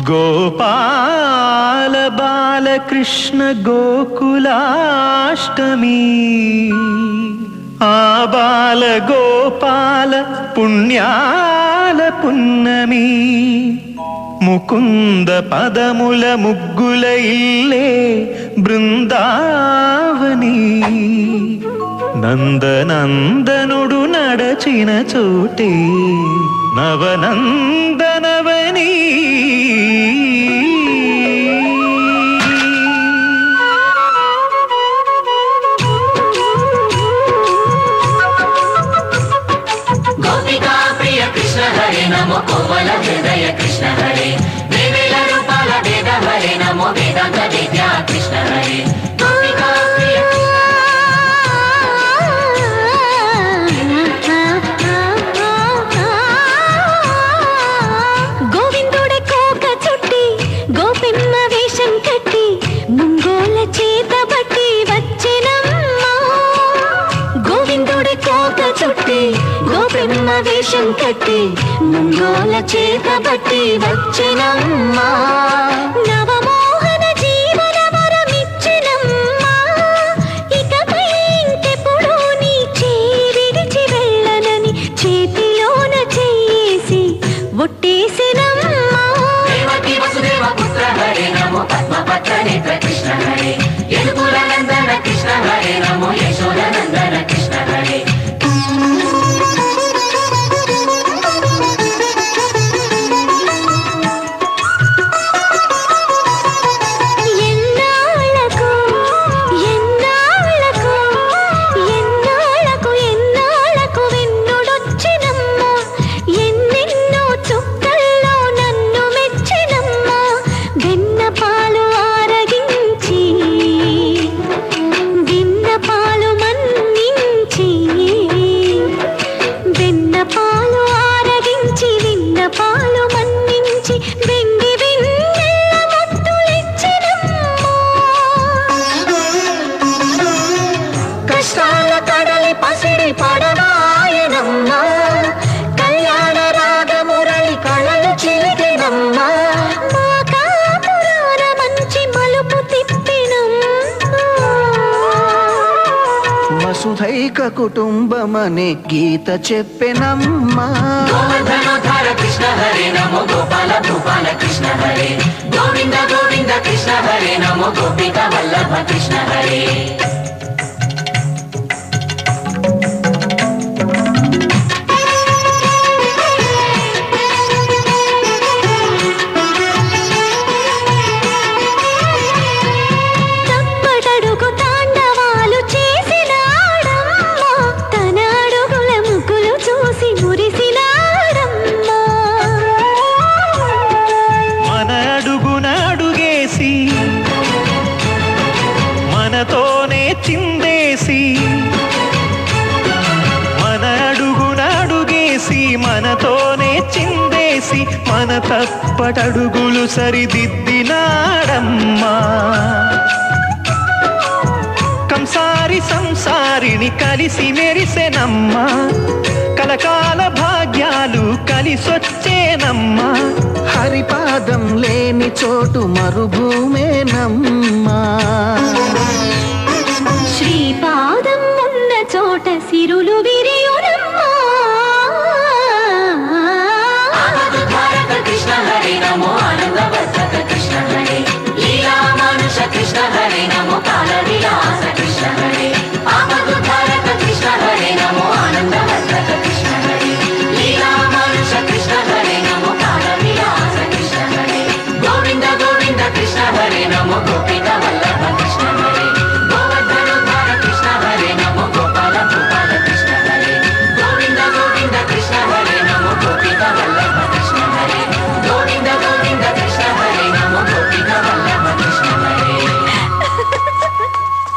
గోపాల బాలకృష్ణ గోకులాష్టమి ఆ బాల గోపాల పుణ్యాల పున్నమి ముకుంద పదముల ముగ్గుల ఇల్లే బృందావని నందనందనుడు నడచిన చోటే నవనందనవని గోపికా ప్రియ కృష్ణ హరే నమో కోవల హృదయ కృష్ణ హరే వేవేల రూపాల వేద హరే నమో వేదాంత విద్యా కృష్ణ హరే గోపికా ప్రియ గోవిందుడి కోక చుట్టి గోపిమ్మ వేషం కట్టి ముంగోల చేత బట్టి వచ్చినమ్మా గోవిందుడి కోక చుట్టి గోపిమ్మ వేషం కట్టి ముంగోల చేత బట్టి వచ్చినమ్మా నవమోహన జీవన వరమిచ్చినమ్మా ఇకపై ఇంకెప్పుడు నీ చేరిడిచి వెళ్ళనని చేతిలోన చేసి ఒట్టేసినమ్మా దేవకి వసుదేవ పుత్ర హరే నమో పద్మపత్ర నేత్ర కృష్ణ హరే యదుకుల నందన కృష్ణ హరే నమో యశోద నందన కృష్ణ హరే ఎన్నాళ్ళకు ఎన్నాళ్ళకు ఎన్నాళ్ళకు ఎన్నాళ్ళకు వెన్నుడొచ్చినమ్మా ఎన్నెన్నో చుక్కల్లో నన్ను మెచ్చినమ్మా వెన్న పాలు ఆరగించి విన్న పాలు మన్నించి వెన్న పాలు ఆరగించి విన్న పాలు మన్నించి వెండి వెన్నెల ముద్దులిచ్చినమ్మా కష్టాల కడలి పసిడి పడవాయనమ్మా కళ్యాణ రాగమురళి కళలు చిలికెనమ్మా మా కాపురాన మంచి మలుపు తిప్పినమ్మా వసుధైక కుటుంబమనే గీత చెప్పెనమ్మా గోవర్ధనోద్ధార కృష్ణ హరే నమో గోపాల భూపాల కృష్ణ హరే గోవింద గోవింద కృష్ణ హరే నమో గోపిక వల్లభ కృష్ణ హరే తప్పటడుగు తాండవాలు చేసినాడమ్మా తన అడుగుల ముగ్గులు చూసి మురిసినాడమ్మా మన అడుగున అడుగేసి మనతోనే చిందేసి మన అడుగున అడుగేసి మనతోనే చిందేసి మన తప్పటడుగులు సరిదిద్దినాడమ్మా కంసారి సంసారిని కలిసి మెరిసెనమ్మా కలకాల భాగ్యాలు కలిసొచ్చేనమ్మా హరిపాదం లేని చోటు మరుభూమేనమ్మా శ్రీపాదం ఉన్న చోట సిరులు